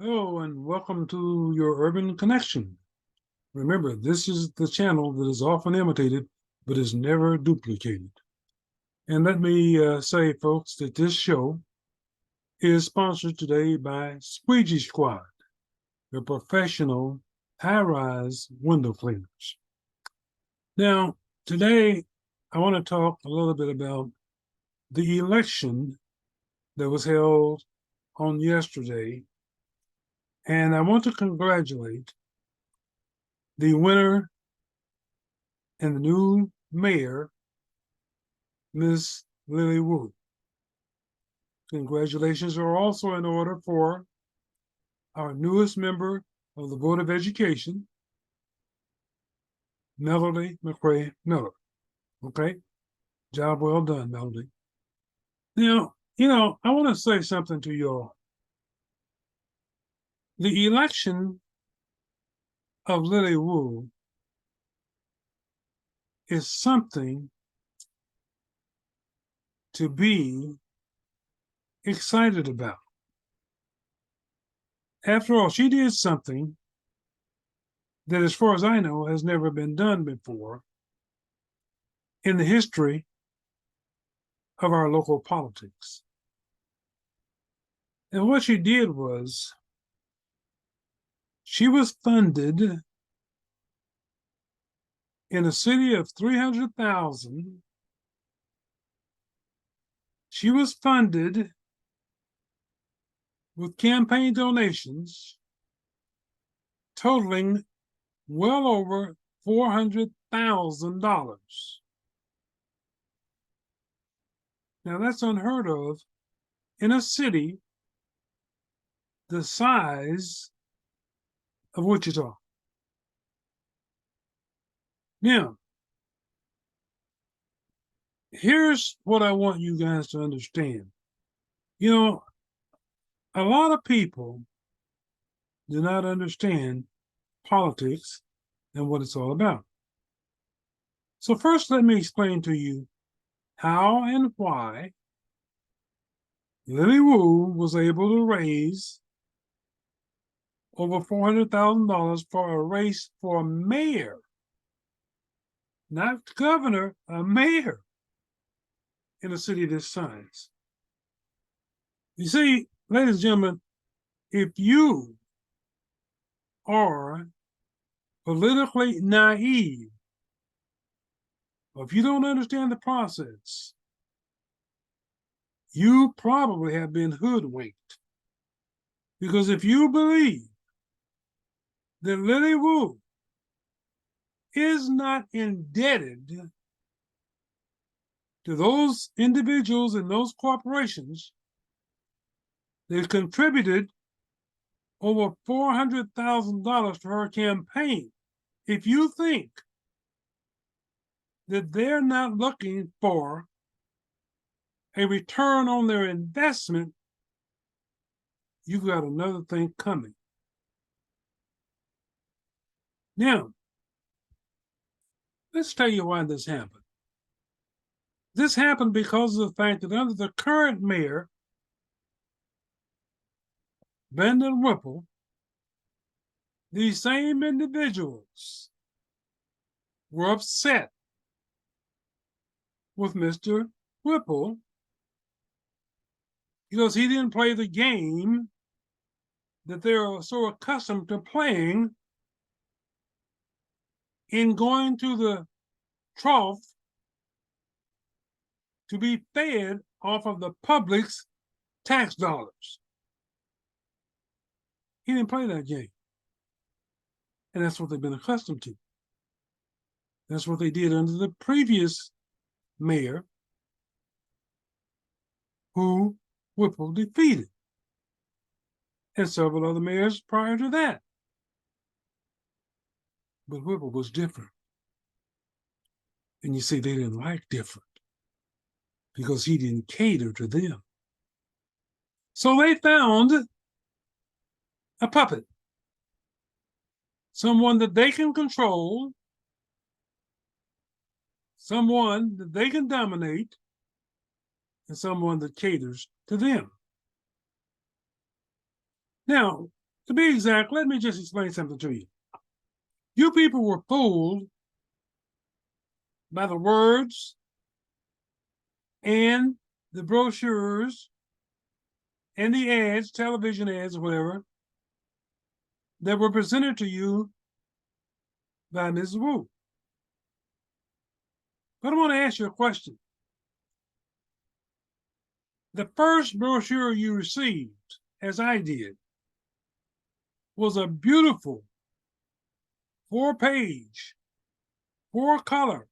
Hello, and welcome to your Urban Connection. Remember, this is the channel that is often imitated but is never duplicated. And let me say, folks, that this show is sponsored today by Squeegee Squad, the professional high-rise window cleaners. Now, today, I want to talk a little bit about the election that was held on yesterday. And I want to congratulate the winner and the new mayor, Ms. Lily Wu. Congratulations are also in order for our newest member of the Board of Education, Melody McRae Miller. Okay? Job well done, Melody. Now, I want to say something to you all. The election of Lily Wu is something to be excited about. After all, she did something that, as far as I know, has never been done before in the history of our local politics. And what she did was she was funded in a city of 300,000. She was funded with campaign donations totaling well over $400,000. Now, that's unheard of in a city the size of Wichita. Now, here's what I want you guys to understand. A lot of people do not understand politics and what it's all about. So first, let me explain to you how and why Lily Wu was able to raise over $400,000 for a race for mayor, not governor, a mayor in a city this size. You see, ladies and gentlemen, if you are politically naive, or if you don't understand the process, you probably have been hoodwinked. Because if you believe that Lily Wu is not indebted to those individuals and those corporations that contributed over $400,000 to her campaign, if you think that they're not looking for a return on their investment, you've got another thing coming. Now, let's tell you why this happened. This happened because of the fact that under the current mayor, Brandon Whipple, these same individuals were upset with Mr. Whipple because he didn't play the game that they're so accustomed to playing in going to the trough to be fed off of the public's tax dollars. He didn't play that game. And that's what they've been accustomed to. That's what they did under the previous mayor, who Whipple defeated, and several other mayors prior to that. But Whipple was different. And you see, they didn't like different because he didn't cater to them. So they found a puppet, someone that they can control, someone that they can dominate, and someone that caters to them. Now, To be exact, let me just explain something to you. You people were fooled by the words and the brochures and the ads, television ads, or whatever, that were presented to you by Mrs. Wu. But I want to ask you a question. The first brochure you received, as I did, was a beautiful 4-page, 4-color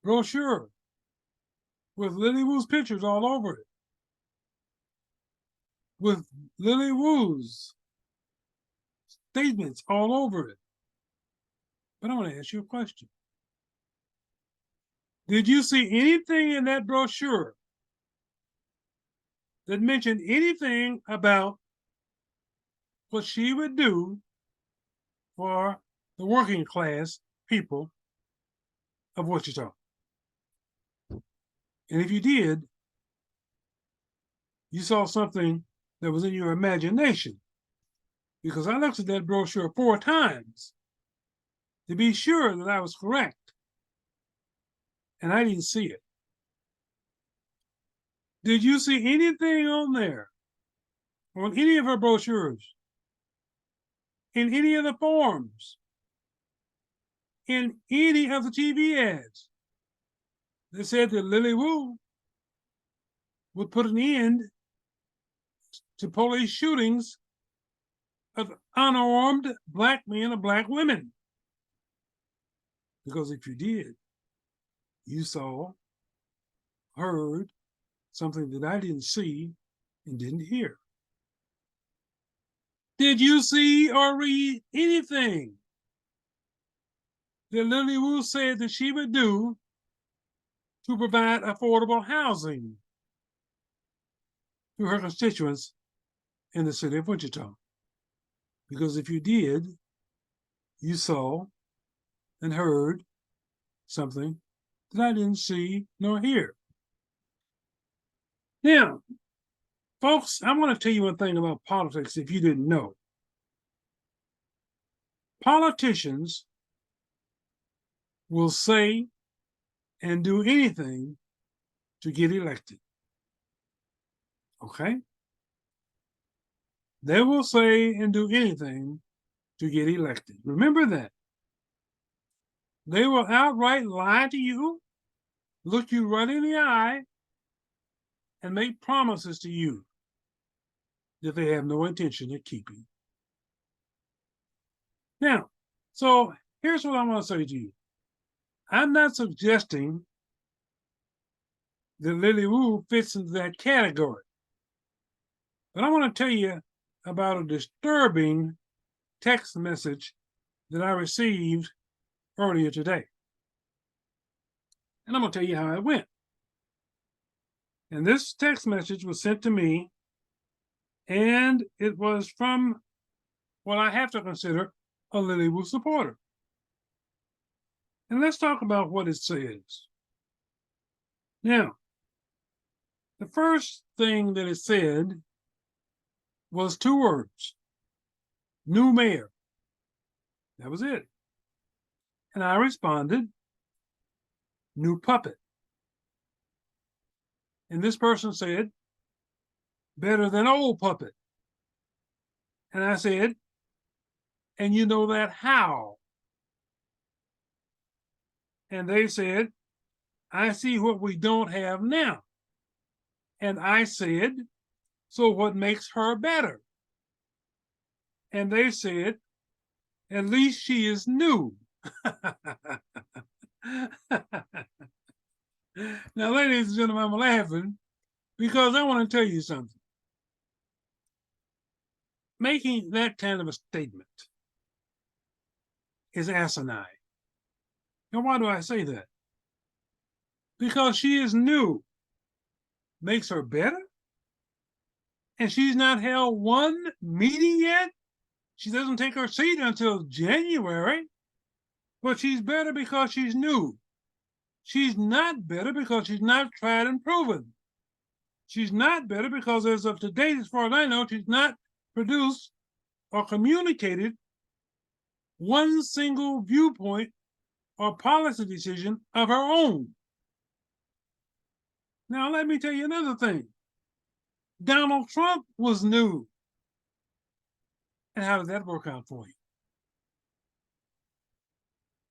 brochure with Lily Wu's pictures all over it, with Lily Wu's statements all over it. But I want to ask you a question. Did you see anything in that brochure that mentioned anything about what she would do for the working class people of Wichita? And if you did, you saw something that was in your imagination, because I looked at that brochure 4 times to be sure that I was correct, and I didn't see it. Did you see anything on there, on any of her brochures, in any of the forums, in any of the TV ads that said that Lily Wu would put an end to police shootings of unarmed black men or black women? Because if you did, you saw, heard something that I didn't see and didn't hear. Did you see or read anything that Lily Wu said that she would do to provide affordable housing to her constituents in the city of Wichita? Because if you did, you saw and heard something that I didn't see nor hear. Now, folks, I want to tell you one thing about politics if you didn't know. Politicians will say and do anything to get elected. Okay? They will say and do anything to get elected. Remember that. They will outright lie to you, look you right in the eye, and make promises to you that they have no intention of keeping. Now, so here's what I want to say to you. I'm not suggesting that Lily Wu fits into that category, but I want to tell you about a disturbing text message that I received earlier today. And I'm going to tell you how it went. And this text message was sent to me, and it was from what I have to consider a Lily Wu supporter. And let's talk about what it says. Now, the first thing that it said was 2 words: new mayor. That was it. And I responded, new puppet. And this person said, better than old puppet. And I said, and you know that how? And they said, I see what we don't have now. And I said, so what makes her better? And they said, at least she is new. Now, ladies and gentlemen, I'm laughing because I want to tell you something. Making that kind of a statement is asinine. And why do I say that? Because she is new makes her better? And she's not held one meeting yet? She doesn't take her seat until January, but she's better because she's new. She's not better because she's not tried and proven. She's not better because as of today, as far as I know, she's not produced or communicated one single viewpoint or policy decision of her own. Now, let me tell you another thing. Donald Trump was new. And how did that work out for you?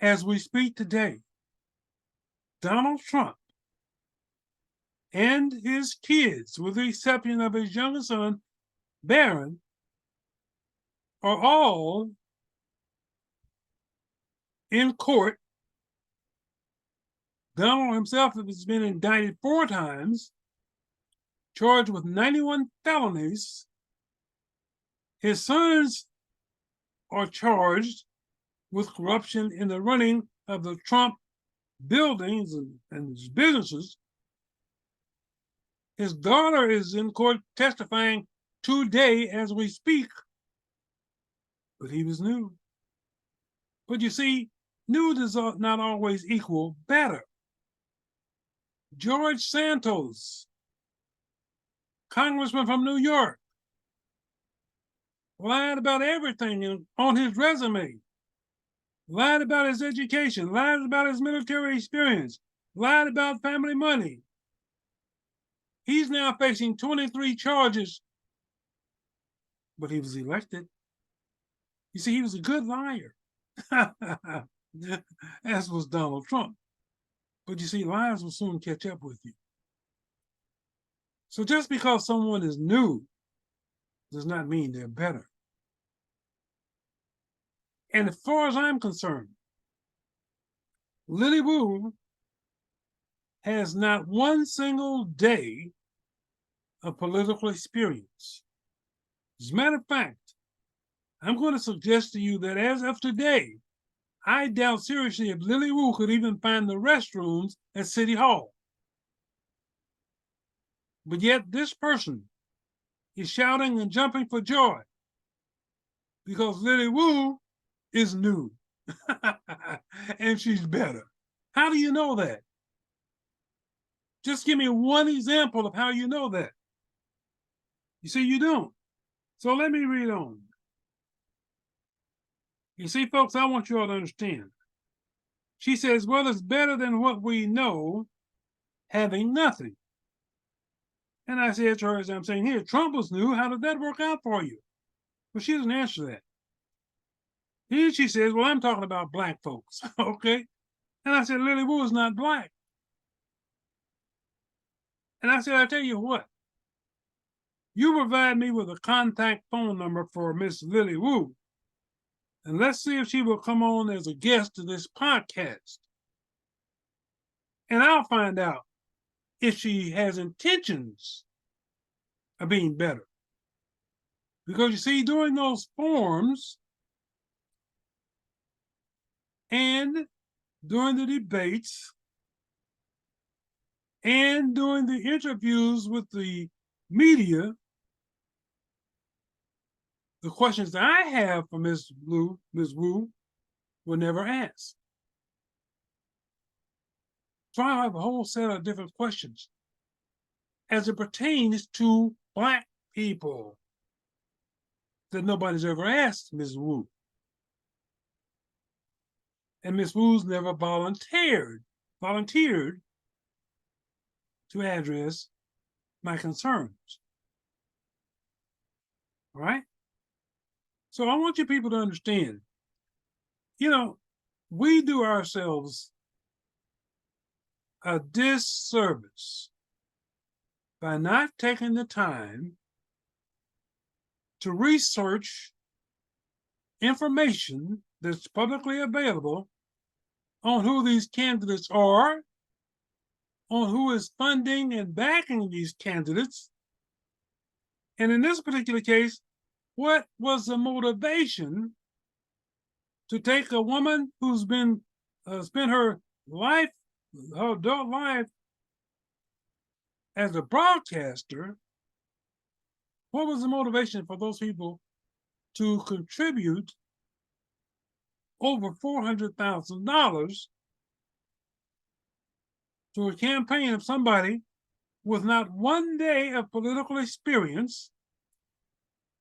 As we speak today, Donald Trump and his kids, with the exception of his youngest son, Barron, are all in court. Donald himself has been indicted 4 times, charged with 91 felonies. His sons are charged with corruption in the running of the Trump buildings and his businesses. His daughter is in court testifying today as we speak, but he was new. But you see, new does not always equal better. George Santos, congressman from New York, lied about everything on his resume, lied about his education, lied about his military experience, lied about family money. He's now facing 23 charges, but he was elected. You see, he was a good liar, as was Donald Trump. But you see, lies will soon catch up with you. So just because someone is new does not mean they're better. And as far as I'm concerned, Lily Wu has not one single day of political experience. As a matter of fact, I'm going to suggest to you that as of today, I doubt seriously if Lily Wu could even find the restrooms at City Hall. But yet this person is shouting and jumping for joy because Lily Wu is new and she's better. How do you know that? Just give me one example of how you know that. You see, you don't. So let me read on. You see, folks, I want you all to understand. She says, well, it's better than what we know, having nothing. And I said to her, as I'm saying here, Trump was new. How did that work out for you? Well, she doesn't answer that. Here she says, well, I'm talking about black folks. Okay. And I said, Lily Wu is not black. And I said, I tell you what, you provide me with a contact phone number for Miss Lily Wu, and let's see if she will come on as a guest to this podcast. And I'll find out if she has intentions of being better. Because you see, during those forums and during the debates and during the interviews with the media, the questions that I have for Ms. Wu were never asked. So I have a whole set of different questions as it pertains to black people that nobody's ever asked Ms. Wu. And Ms. Wu's never volunteered to address my concerns. All right? So I want you people to understand, we do ourselves a disservice by not taking the time to research information that's publicly available on who these candidates are, on who is funding and backing these candidates, and in this particular case, what was the motivation to take a woman who's been spent her adult life as a broadcaster? What was the motivation for those people to contribute over $400,000 to a campaign of somebody with not one day of political experience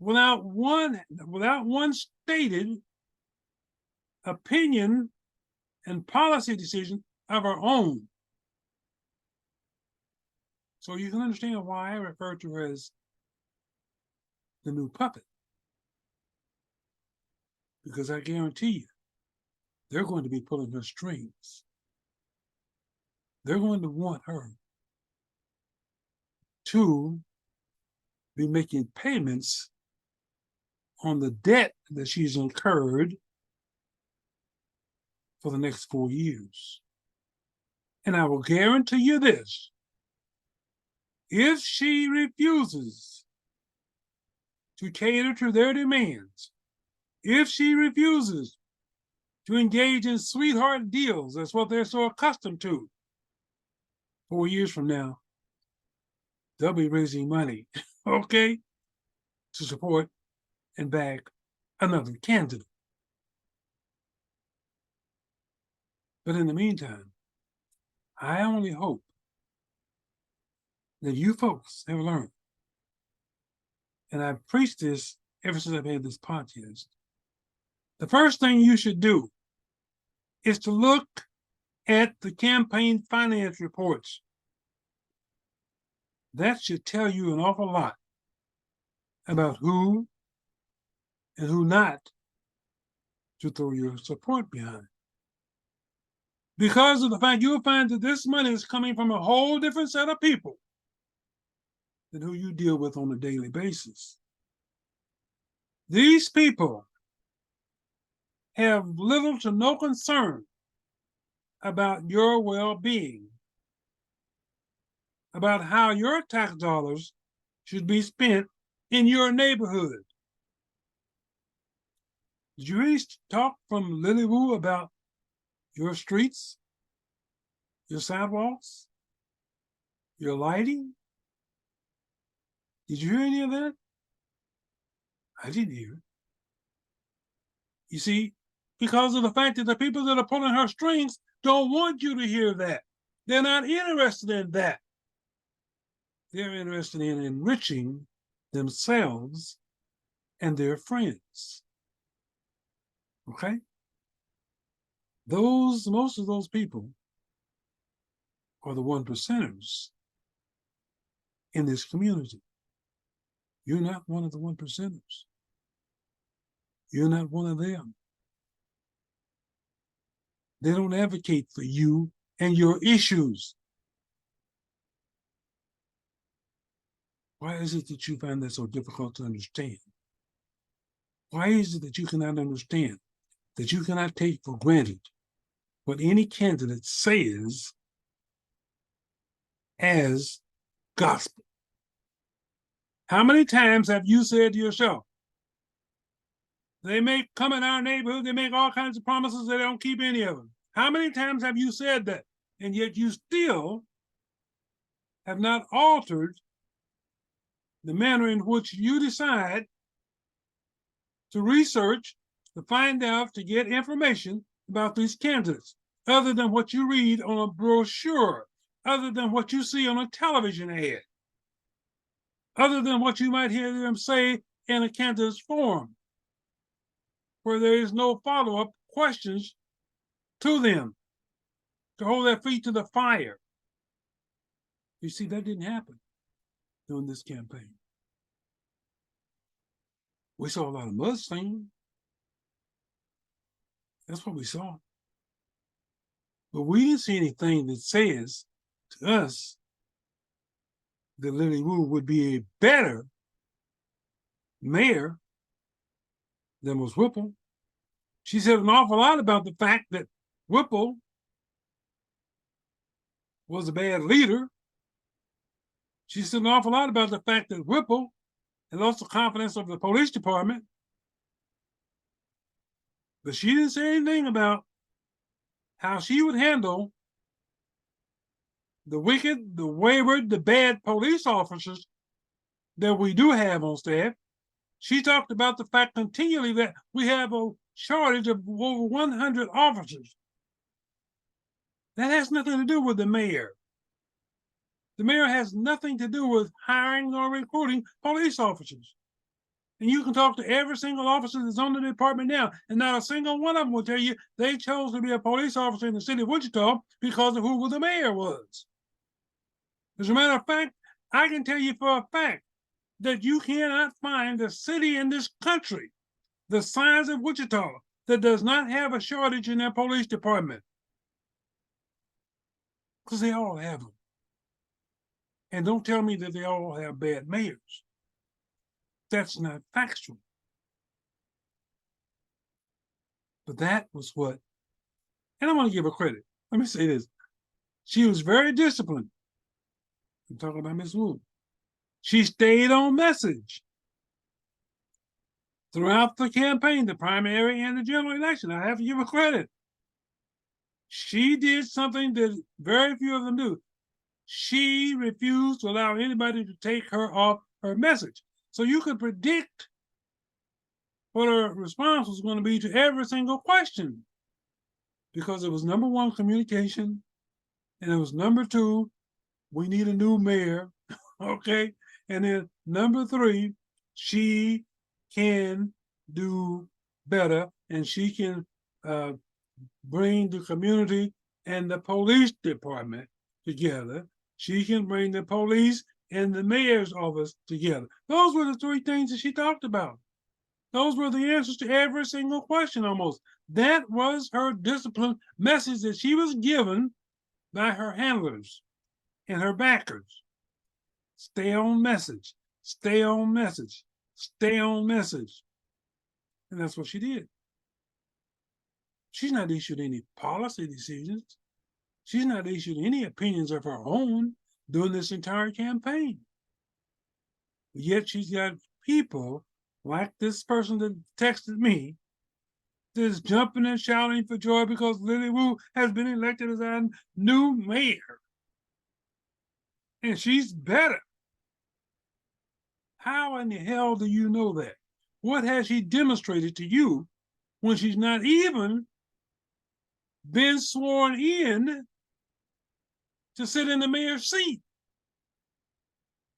without one stated opinion and policy decision of our own. So you can understand why I refer to her as the new puppet. Because I guarantee you, they're going to be pulling her strings. They're going to want her to be making payments on the debt that she's incurred for the next 4 years. And I will guarantee you this: if she refuses to cater to their demands, if she refuses to engage in sweetheart deals, that's what they're so accustomed to, 4 years from now, they'll be raising money, okay, to support and back another candidate. But in the meantime, I only hope that you folks have learned, and I've preached this ever since I've had this podcast. The first thing you should do is to look at the campaign finance reports. That should tell you an awful lot about who and who not to throw your support behind. Because of the fact you'll find that this money is coming from a whole different set of people than who you deal with on a daily basis. These people have little to no concern about your well-being, about how your tax dollars should be spent in your neighborhood. Did you really talk from Lily Wu about your streets, your sidewalks, your lighting? Did you hear any of that? I didn't hear it. You see, because of the fact that the people that are pulling her strings don't want you to hear that. They're not interested in that. They're interested in enriching themselves and their friends. Okay? Most of those people are the 1%ers in this community. You're not one of the 1%ers. You're not one of them. They don't advocate for you and your issues. Why is it that you find that so difficult to understand? Why is it that you cannot understand, that you cannot take for granted what any candidate says as gospel? How many times have you said to yourself, they may come in our neighborhood, they make all kinds of promises, they don't keep any of them? How many times have you said that? And yet you still have not altered the manner in which you decide to research, to find out, to get information about these candidates, other than what you read on a brochure, other than what you see on a television ad, other than what you might hear them say in a candidate's forum, where there is no follow-up questions to them to hold their feet to the fire. You see, that didn't happen during this campaign. We saw a lot of mudslinging. That's what we saw. But we didn't see anything that says to us that Lily Wu would be a better mayor than was Whipple. She said an awful lot about the fact that Whipple was a bad leader. She said an awful lot about the fact that Whipple had lost the confidence of the police department. But she didn't say anything about how she would handle the wicked, the wayward, the bad police officers that we do have on staff. She talked about the fact continually that we have a shortage of over 100 officers. That has nothing to do with the mayor. The mayor has nothing to do with hiring or recruiting police officers. And you can talk to every single officer that's on the department now, and not a single one of them will tell you they chose to be a police officer in the city of Wichita because of who the mayor was. As a matter of fact, I can tell you for a fact that you cannot find a city in this country the size of Wichita that does not have a shortage in their police department, because they all have them. And don't tell me that they all have bad mayors. That's not factual. But that was what, and I want to give her credit. Let me say this. She was very disciplined. I'm talking about Miss Wu. She stayed on message throughout the campaign, the primary and the general election. I have to give her credit. She did something that very few of them do. She refused to allow anybody to take her off her message. So you could predict what her response was going to be to every single question, because it was number one, communication, and it was number two, we need a new mayor. Okay. And then number three, she can do better, and she can bring the community and the police department together. She can bring the police and the mayor's office together. Those were the three things that she talked about. Those were the answers to every single question almost. That was her discipline message that she was given by her handlers and her backers. Stay on message, stay on message, stay on message. And that's what she did. She's not issued any policy decisions. She's not issued any opinions of her own during this entire campaign. Yet she's got people like this person that texted me that's jumping and shouting for joy because Lily Wu has been elected as our new mayor. And she's better. How in the hell do you know that? What has she demonstrated to you when she's not even been sworn in to sit in the mayor's seat?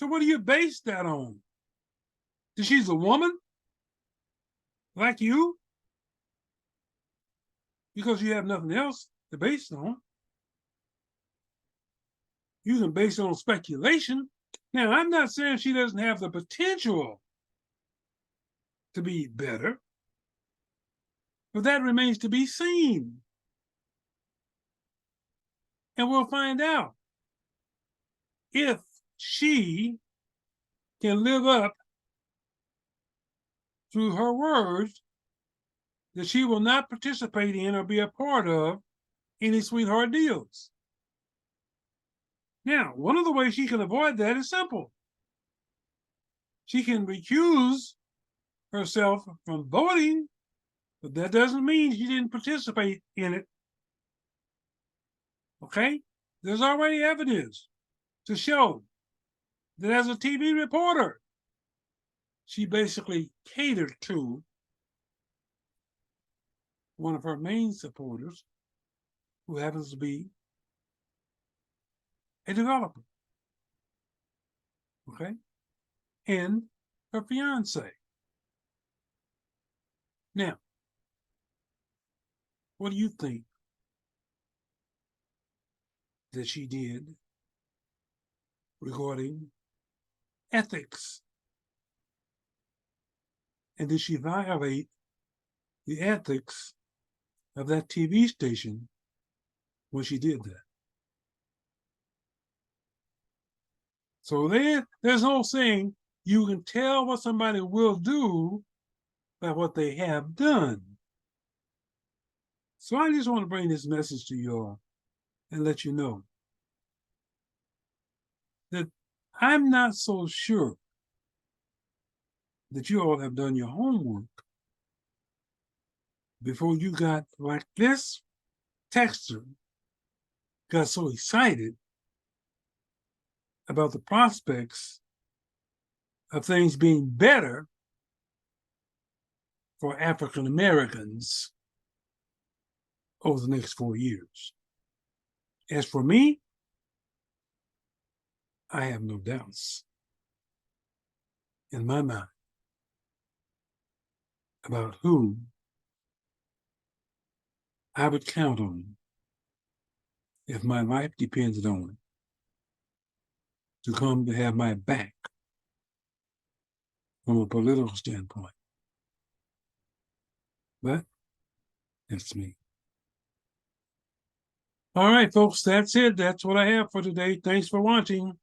So what do you base that on? That she's a woman like you? Because you have nothing else to base it on. You can base it on speculation. Now, I'm not saying she doesn't have the potential to be better, but that remains to be seen. And we'll find out if she can live up to her words that she will not participate in or be a part of any sweetheart deals. Now, one of the ways she can avoid that is simple. She can recuse herself from voting, but that doesn't mean she didn't participate in it. Okay? There's already evidence to show that as a TV reporter, she basically catered to one of her main supporters, who happens to be a developer. Okay? And her fiance. Now, what do you think that she did regarding ethics? And did she violate the ethics of that TV station when she did that? So there's no saying you can tell what somebody will do by what they have done. So I just want to bring this message to you all and let you know that I'm not so sure that you all have done your homework before you got like this texter got so excited about the prospects of things being better for African Americans over the next 4 years. As for me, I have no doubts in my mind about who I would count on if my life depended on it to come to have my back from a political standpoint. But that's me. All right, folks, that's it. That's what I have for today. Thanks for watching.